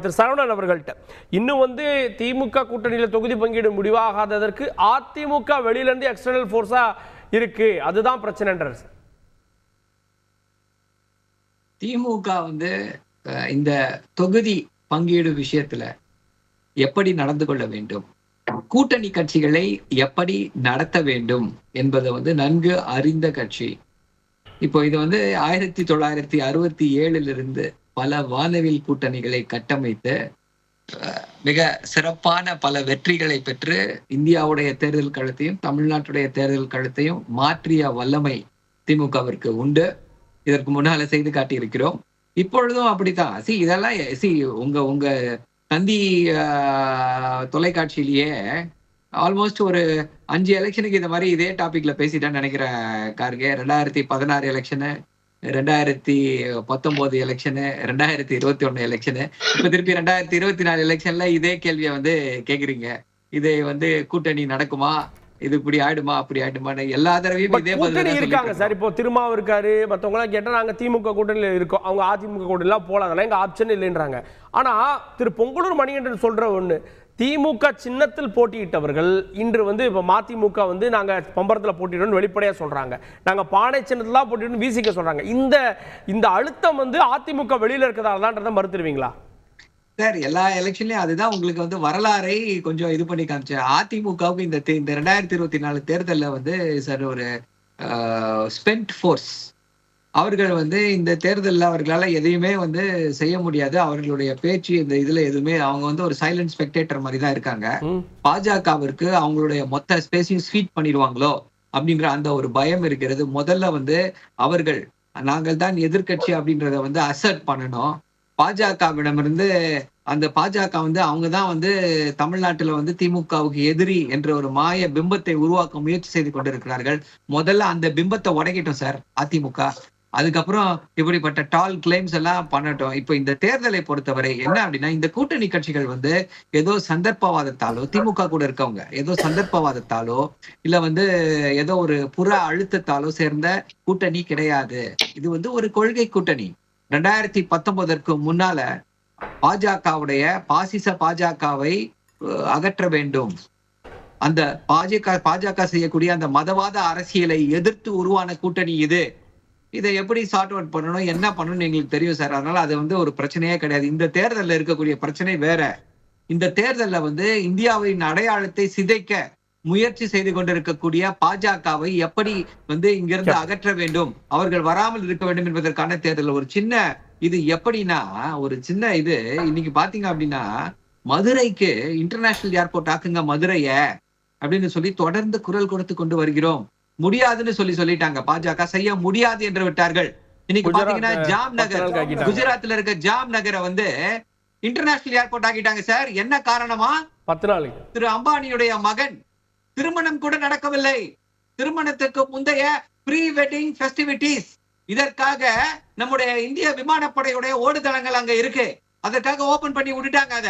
திரு சரவணன் அவர்கள்ட்ட இன்னும் வந்து திமுக கூட்டணியில் தொகுதி பங்கீடு முடிவாகாததற்கு அதிமுக வெளியிலிருந்து எக்ஸ்டர்னல் ஃபோர்ஸா இருக்கு, அதுதான் பிரச்சனைன்றார். திமுக வந்து இந்த தொகுதி பங்கீடு விஷயத்துல எப்படி நடந்து கொள்ள வேண்டும், கூட்டணி கட்சிகளை எப்படி நடத்த வேண்டும் என்பதை வந்து நன்கு அறிந்த கட்சி. இப்போ இது வந்து 1967 பல வானவில் கூட்டணிகளை கட்டமைத்து மிக சிறப்பான பல வெற்றிகளை பெற்று இந்தியாவுடைய தேர்தல் களத்தையும் தமிழ்நாட்டுடைய தேர்தல் களத்தையும் மாற்றிய வல்லமை திமுகவிற்கு உண்டு. இதற்கு முன்னால செய்து காட்டியிருக்கிறோம். இப்பொழுதும் அப்படித்தான். இதெல்லாம் உங்க தந்தி தொலைக்காட்சியிலேயே ஆல்மோஸ்ட் ஒரு 5 எலெக்ஷனுக்கு இந்த மாதிரி இதே டாபிக்ல பேசிட்டேன்னு நினைக்கிறேன் கார்கே. 2016 எலெக்ஷனு, 2019 எலெக்ஷனு, 2021 எலெக்ஷனு, இப்ப திருப்பி 2024 எலெக்ஷன்ல இதே கேள்வியை வந்து கேக்குறீங்க. இதை வந்து கூட்டணி நடக்குமா, இது இப்படி ஆயிடுமா அப்படி ஆயிடுமான்னு எல்லா தடவையும் இதே கூட்டணி இருக்காங்க சார். இப்போ திருமாவும் இருக்காரு, மற்றவங்க எல்லாம் கேட்டா நாங்க திமுக கூட்டணியில் இருக்கோம், அவங்க அதிமுக கூட்டணிலாம் போலாம், அதெல்லாம் எங்க ஆப்ஷன் இல்லைன்றாங்க. ஆனா திரு பொங்கலூர் மணிகண்டன் சொல்ற ஒண்ணு, திமுக சின்னத்தில் போட்டியிட்டவர்கள் இன்று வந்து இப்ப மதிமுக வந்து நாங்க பம்பரத்துல போட்டியிடணும் வெளிப்படையா சொல்றாங்க, நாங்க பானை சின்னத்துல போட்டியிடணும் விசிக சொல்றாங்க. இந்த அழுத்தம் வந்து அதிமுக வெளியில இருக்கிறதாலன்றதை மறுத்துருவீங்களா சார்? எல்லா எலெக்ஷன்லயும் அதுதான் உங்களுக்கு வந்து வரலாறை கொஞ்சம் இது பண்ணி காமிச்சு. அதிமுகவுக்கு இந்த 2024 தேர்தல்ல வந்து சார் ஒரு ஸ்பென்ட் ஃபோர்ஸ். அவர்கள் வந்து இந்த தேர்தலில் அவர்களால எதையுமே வந்து செய்ய முடியாது. அவர்களுடைய பேச்சு இந்த இதுல எதுவுமே, அவங்க வந்து ஒரு சைலண்ட் ஸ்பெக்டேட்டர் மாதிரி தான் இருக்காங்க. பாஜகவிற்கு அவங்களுடைய மொத்த ஸ்பேஸையும் ஸ்வீட் பண்ணிடுவாங்களோ அப்படின்ற அந்த ஒரு பயம் இருக்கிறது. முதல்ல வந்து அவர்கள் நாங்கள் தான் எதிர்கட்சி அப்படின்றத வந்து அசர்ட் பண்ணணும். பாஜகவிடமிருந்து அந்த பாஜக வந்து அவங்கதான் வந்து தமிழ்நாட்டுல வந்து திமுகவுக்கு எதிரி என்ற ஒரு மாய பிம்பத்தை உருவாக்க முயற்சி செய்து கொண்டிருக்கிறார்கள். முதல்ல அந்த பிம்பத்தை உடைக்கட்டும் சார் அதிமுக. அதுக்கப்புறம் இப்படிப்பட்ட டால் கிளைம்ஸ் எல்லாம் பண்ணட்டும். இப்ப இந்த தேர்தலை பொறுத்தவரை என்ன அப்படின்னா, இந்த கூட்டணி கட்சிகள் வந்து ஏதோ சந்தர்ப்பவாதத்தாலோ, திமுக கூட இருக்கவங்க ஏதோ சந்தர்ப்பவாதத்தாலோ இல்ல வந்து ஏதோ ஒரு புற அழுத்தத்தாலோ சேர்ந்த கூட்டணி கிடையாது. இது வந்து ஒரு கொள்கை கூட்டணி. 2019 முன்னால பாஜகவுடைய பாஜகவை அகற்ற வேண்டும். அந்த பாஜக செய்யக்கூடிய அந்த மதவாத அரசியலை எதிர்த்து உருவான கூட்டணி இது. இதை எப்படி சார்ட் அவுட் பண்ணணும், என்ன பண்ணணும்னு எங்களுக்கு தெரியும் சார். அதனால அது வந்து ஒரு பிரச்சனையே கிடையாது. இந்த தேர்தலில் இருக்கக்கூடிய பிரச்சனை வேற. இந்த தேர்தலில் வந்து இந்தியாவின் அடையாளத்தை சிதைக்க முயற்சி செய்து கொண்டிருக்கக்கூடிய பாஜகவை எப்படி வந்து இங்கிருந்து அகற்ற வேண்டும், அவர்கள் வராமல் இருக்க வேண்டும் என்பதற்கான தேர்தல். ஒரு சின்ன இது எப்படின்னா, ஒரு சின்ன இது இன்னைக்கு பாத்தீங்க அப்படின்னா, மதுரைக்கு இன்டர்நேஷனல் ஏர்போர்ட் ஆக்குங்க மதுரைய அப்படின்னு சொல்லி தொடர்ந்து குரல் கொடுத்து கொண்டு வருகிறோம். முடியாதுன்னு சொல்லிட்டாங்க. பாஜக செய்ய முடியாது என்று விட்டார்கள். இன்னைக்கு பாத்தீங்கன்னா ஜாம்நகர், குஜராத்ல இருக்க ஜாம்நகரை வந்து இன்டர்நேஷனல் ஏர்போர்ட் ஆக்கிட்டாங்க சார். என்ன காரணமா? 10 நாளைக்கு திரு அம்பானியுடைய மகன் திருமணம் கூட நடக்கவில்லை. திருமணத்துக்கு முந்தைய ப்ரீ வெட்டிங் ஃபெஸ்டிவிட்டிஸ். இதற்காக நம்முடைய இந்திய விமானப்படையுடைய ஓடுதளங்கள் அங்க இருக்கு, அதற்காக ஓபன் பண்ணி விட்டுட்டாங்க. அத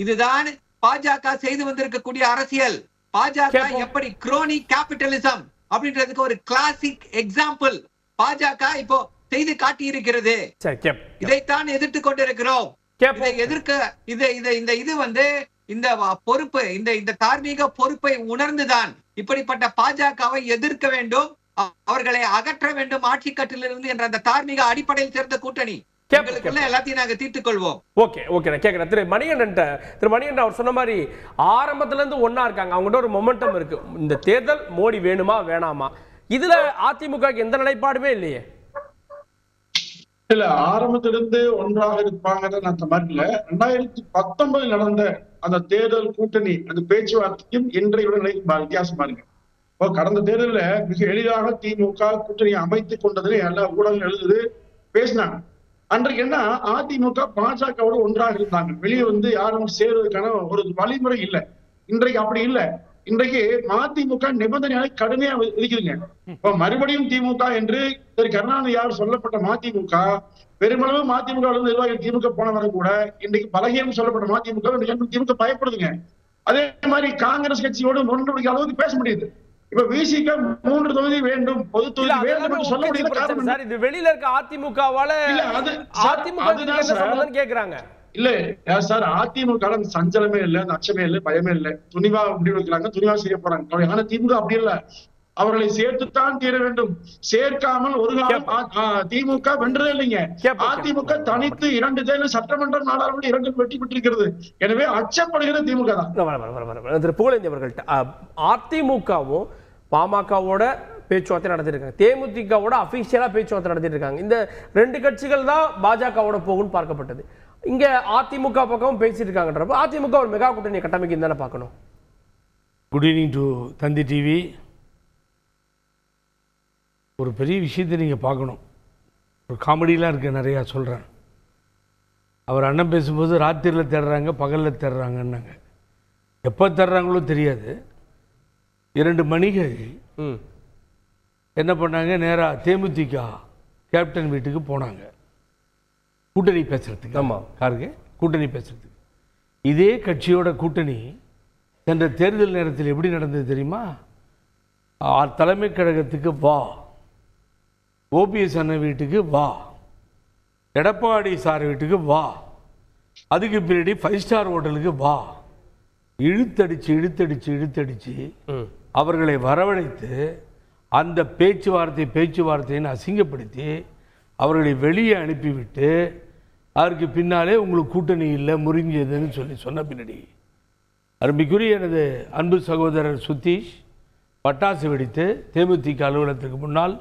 இதுதான் பாஜக செய்து வந்திருக்கக்கூடிய அரசியல். பாஜக எப்படி குரோனி கேபிட்டலிசம் அப்படின்றதுக்கு ஒரு கிளாசிக் எக்ஸாம்பிள் பாஜக இப்போ செய்து காட்டி இருக்கிறது. இதைத்தான் எதிர்த்து கொண்டிருக்கிறோம். இதை எதிர்க்க இது வந்து இந்த பொறுப்பு, இந்த தார்மீக பொறுப்பை உணர்ந்துதான் இப்படிப்பட்ட பாஜகவை எதிர்க்க வேண்டும், அவர்களை அகற்ற வேண்டும் ஆட்சி கட்டிலிருந்து என்ற அந்த தார்மீக அடிப்படையில் சேர்ந்த கூட்டணி. எல்லாத்தையும் நாங்க தீர்த்துக் கொள்வோம். ஓகே நான் கேட்கிறேன் திரு மணிகண்டன் அவர் சொன்ன மாதிரி ஆரம்பத்துல இருந்து ஒன்னா இருக்காங்க, அவங்ககிட்ட ஒரு மொமெண்டம் இருக்கு. இந்த தேர்தல் மோடி வேணுமா வேணாமா, இதுல அதிமுக எந்த நிலைப்பாடுமே இல்லையே. இல்ல, ஆரம்பத்திலிருந்து ஒன்றாக இருப்பாங்கன்னு அந்த மாதிரி இல்ல. 2019 நடந்த அந்த தேர்தல் கூட்டணி அந்த பேச்சுவார்த்தையும் இன்றைய வித்தியாசமா இருக்கு. இப்போ கடந்த தேர்தலில் மிக எளிதாக திமுக கூட்டணியை அமைத்துக் கொண்டதுல எல்லா ஊடகங்கள் எழுதுது, பேசினாங்க. அன்றைக்கு என்ன, அதிமுக பாஜகவோட ஒன்றாக இருந்தாங்க. வெளியே வந்து யாரும் சேருவதற்கான ஒரு வழிமுறை இல்லை. இன்றைக்கு அப்படி இல்லை. இன்றைக்கு மதிமுக நிபந்தனைகளை கடுமையா விதிக்குதுங்க. இப்ப மறுபடியும் திமுக என்று திரு கருணாநிதியால் சொல்லப்பட்ட மதிமுக, பெருமளவு மதிமுக நிர்வாகிகள் திமுக போனவரை கூட இன்றைக்கு பலகீனம் சொல்லப்பட்ட மதிமுக திமுக பயப்படுதுங்க. அதே மாதிரி காங்கிரஸ் கட்சியோடு ஒன்றுடைய அளவுக்கு பேச முடியுது. இப்ப விசிக 3 தொகுதி வேண்டும், பொது தொகுதி வேண்டும் என்று சொல்ல முடியல. இது வெளியில இருக்க அதிமுகவால கேக்குறாங்க. இல்ல சார், அதிமுக சஞ்சலமே இல்ல, அச்சமே இல்ல, பயமே இல்ல. துணிவா முடிவு எடுக்கிறாங்க, துணிவா செய்ய போறாங்க. ஆனா திமுக அப்படி இல்ல. அவர்களை சேர்த்துத்தான் தீர வேண்டும். சேர்க்காமல் ஒரு காலம் திமுக வென்றதே இல்லைங்க. அதிமுக தனித்து 2 தேர்தல் சட்டமன்றம், நாடாளுமன்றம் 2 வெற்றி பெற்றிருக்கிறது. எனவே அச்சப்படுகிற திமுக தான். திரு புகழேந்தி அவர்கள்ட்ட அதிமுகவும் பாமகவோட பேச்சுவார்த்தை நடத்திருக்காங்க, தேமுதிகவோட அபிஷியலா பேச்சுவார்த்தை நடத்திட்டு இருக்காங்க. இந்த 2 கட்சிகள் தான் பாஜகவோட போகும்னு பார்க்கப்பட்டது. இங்க அதிமுக பக்கமும் பேசிட்டு இருக்காங்கன்றப்ப அதிமுக ஒரு மெகா கூட்டணி கட்டமைக்கு தானே பார்க்கணும். Good evening to Thanthi TV. ஒரு பெரிய விஷயத்தை நீங்கள் பார்க்கணும். ஒரு காமெடியெலாம் இருக்குது, நிறையா சொல்கிறேன். அவர் அண்ணன் பேசும்போது ராத்திரியில் தேடுறாங்க, பகலில் தேடுறாங்கன்னாங்க. எப்போ தேடுறாங்களோ தெரியாது. 2 மணிகள் என்ன பண்ணாங்க, நேராக தேமுதிக கேப்டன் வீட்டுக்கு போனாங்க கூட்டணி பேசுகிறதுக்கு. ஆமாம், காருக்கு கூட்டணி பேசுகிறதுக்கு. இதே கட்சியோட கூட்டணி சென்ற தேர்தல் நேரத்தில் எப்படி நடந்தது தெரியுமா? தலைமை கழகத்துக்கு வா, ஓபிஎஸ் அண்ணன் வீட்டுக்கு வா, எடப்பாடி சார் வீட்டுக்கு வா, அதுக்கு பின்னாடி 5 ஸ்டார் ஹோட்டலுக்கு வா, இழுத்தடிச்சு இழுத்தடிச்சு இழுத்தடிச்சு அவர்களை வரவழைத்து அந்த பேச்சுவார்த்தைன்னு அசிங்கப்படுத்தி அவர்களை வெளியே அனுப்பிவிட்டு அதற்கு பின்னாலே உங்களுக்கு கூட்டணி இல்லை, முறிஞ்சதுன்னு சொன்ன பின்னாடி அருமைக்குரிய எனது அன்பு சகோதரர் சுதீஷ் பட்டாசு வெடித்து தேமுதிக அலுவலகத்துக்கு முன்னால்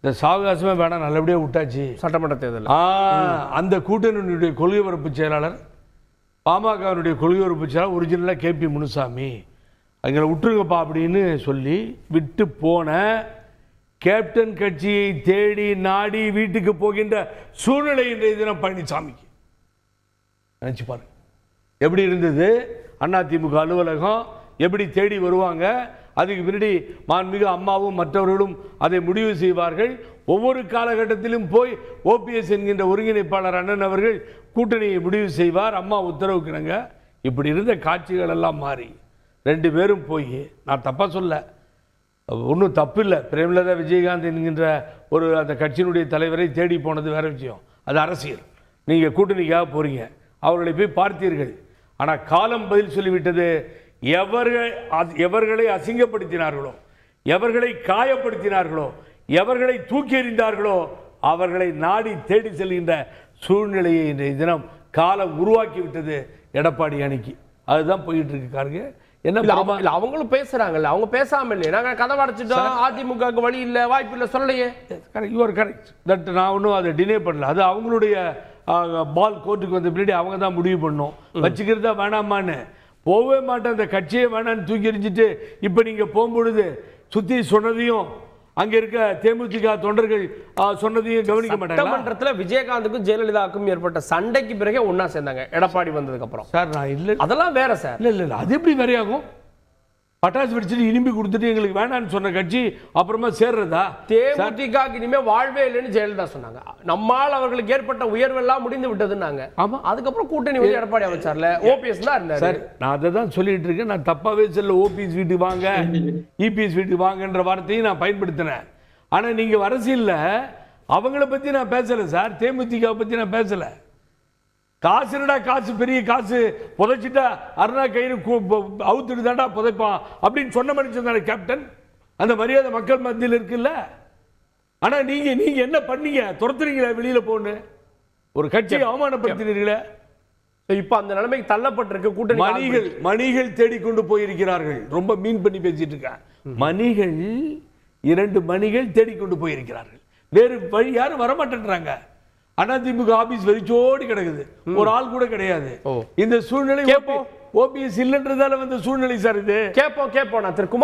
இந்த சாவகாசமே வேணாம், நல்லபடியாக விட்டாச்சு சட்டமன்ற தேர்தல். அந்த கூட்டணியினுடைய கொள்கை பரப்பு செயலாளர், பாமகவினுடைய கொள்கை பரப்பு செயலாளர் ஒரிஜினலாக KP முனுசாமி, அங்கே விட்டுருங்கப்பா அப்படின்னு சொல்லி விட்டு போன கேப்டன் கட்சியை தேடி நாடி வீட்டுக்கு போகின்ற சூழ்நிலை இன்றைய தினம் பழனிசாமிக்கு. நினைச்சு பாருங்க எப்படி இருந்தது. அதிமுக அலுவலகம் எப்படி தேடி வருவாங்க, அதுக்கு பின்னாடி மாண்புமிகு அம்மாவும் மற்றவர்களும் அதை முடிவு செய்வார்கள். ஒவ்வொரு காலகட்டத்திலும் போய் ஓபிஎஸ் என்கின்ற ஒருங்கிணைப்பாளர் அண்ணன் அவர்கள் கூட்டணியை முடிவு செய்வார், அம்மா உத்தரவுக்குனங்க. இப்படி இருந்த காட்சிகள் எல்லாம் மாறி 2 பேரும் போய், நான் தப்பா சொல்ல, ஒன்றும் தப்பு இல்லை, பிரேமலதா விஜயகாந்த் என்கின்ற ஒரு அந்த கட்சியினுடைய தலைவரை தேடி போனது வேற விஷயம், அது அரசியல். நீங்கள் கூட்டணிக்காக போறீங்க, அவர்களை போய் பார்த்தீர்கள். ஆனால் காலம் பதில் சொல்லிவிட்டது. எவர்களை அசிங்கப்படுத்தினார்களோ, எவர்களை காயப்படுத்தினார்களோ, எவர்களை தூக்கி எறிந்தார்களோ அவர்களை நாடி தேடி செல்கின்ற சூழ்நிலையை இன்றைய தினம் காலம் உருவாக்கி விட்டது எடப்பாடி அணிக்கு. அதுதான் போயிட்டு இருக்கு. காருங்க என்ன அவங்களும் பேசுறாங்கல்ல, அவங்க பேசாம இல்லையே, நாங்க கதவை அடைச்சிட்டோம், அதிமுகவுக்கு வழி இல்லை, வாய்ப்பு இல்லை சொல்லலையே. You are correct. தட் நான் ஒன்றும் அதை டினே பண்ணல. அது அவங்களுடைய பால் கோர்ட்டுக்கு வந்த பின்னாடி அவங்க தான் முடிவு பண்ணோம், வச்சுக்கிறதா வேணாமான்னு. போகவே மாட்டேன், அந்த கட்சியே வேணான்னு தூக்கி எறிஞ்சிட்டு இப்போ நீங்கள் போகும்பொழுது சுற்றி சொன்னதையும் அங்கே இருக்க தேமுதிக தொண்டர்கள் சொன்னதையும் கவனிக்க மாட்டாங்க. சட்டமன்றத்தில் விஜயகாந்துக்கும் ஜெயலலிதாவுக்கும் ஏற்பட்ட சண்டைக்கு பிறகு ஒன்னா சேர்ந்தாங்க எடப்பாடி வந்ததுக்கு அப்புறம். சார் நான் இல்லை, அதெல்லாம் வேற சார். இல்லை இல்லை இல்லை, அது எப்படி வேறையாகும்? பட்டாசு வெடிச்சுட்டு இனிமே கொடுத்துட்டு எங்களுக்கு வேணான்னு சொன்ன கட்சி அப்புறமா சேர்றதா? தேமுதிக இனிமே வாழ்வே இல்லைன்னு ஜெயலலிதா சொன்னாங்க. நம்மால் அவர்களுக்கு ஏற்பட்ட உயர்வெல்லாம் முடிந்து விட்டதுன்னாங்க. ஆமா, அதுக்கப்புறம் கூட்டணி வந்து எடப்பாடி அமைச்சார்ல, ஓபிஎஸ் தான் இருந்தார். சார் நான் அதை தான் சொல்லிட்டு இருக்கேன். நான் தப்பாவே சொல்ல, ஓபிஎஸ் வீட்டுக்கு வாங்க, இபிஎஸ் வீட்டுக்கு வாங்கன்ற வார்த்தையை நான் பயன்படுத்தினேன். ஆனா நீங்க அரசியல்ல அவங்கள பத்தி நான் பேசல சார், தேமுதிக பத்தி நான் பேசல. காசுடா, காசு பெரிய காசு, புதைச்சிட்டா அருணா கயிறு அவுத்துட்டு தாண்டா புதைப்பான் அப்படின்னு சொன்ன மனுஷன் தானே கேப்டன். அந்த மரியாதை மக்கள் மத்தியில் இருக்குல்ல. ஆனா நீங்க என்ன பண்ணீங்க? துரத்துறீங்களா வெளியில போன்னு? ஒரு கட்சியை அவமானப்படுத்தினீர்களே. இப்ப அந்த நிலைமைக்கு தள்ளப்பட்டிருக்கு கூட்டணி. மணிகள் தேடிக்கொண்டு போயிருக்கிறார்கள். ரொம்ப மீன் பண்ணி பேசிட்டு இருக்காங்க. மணிகள் 2 மணிகள் தேடிக்கொண்டு போயிருக்கிறார்கள். வேறு வழி யாரும் வரமாட்டேன்றாங்க. அதிமுக ஆபீஸ் வெறிச்சோடி கிடக்குது, ஒரு ஆள் கூட கிடையாது. இந்த சூழ்நிலை ஓபிஎஸ் இல்லைன்றதால வந்த சூழ்நிலை சார் இது. கேட்போம் நான் திரு குமார்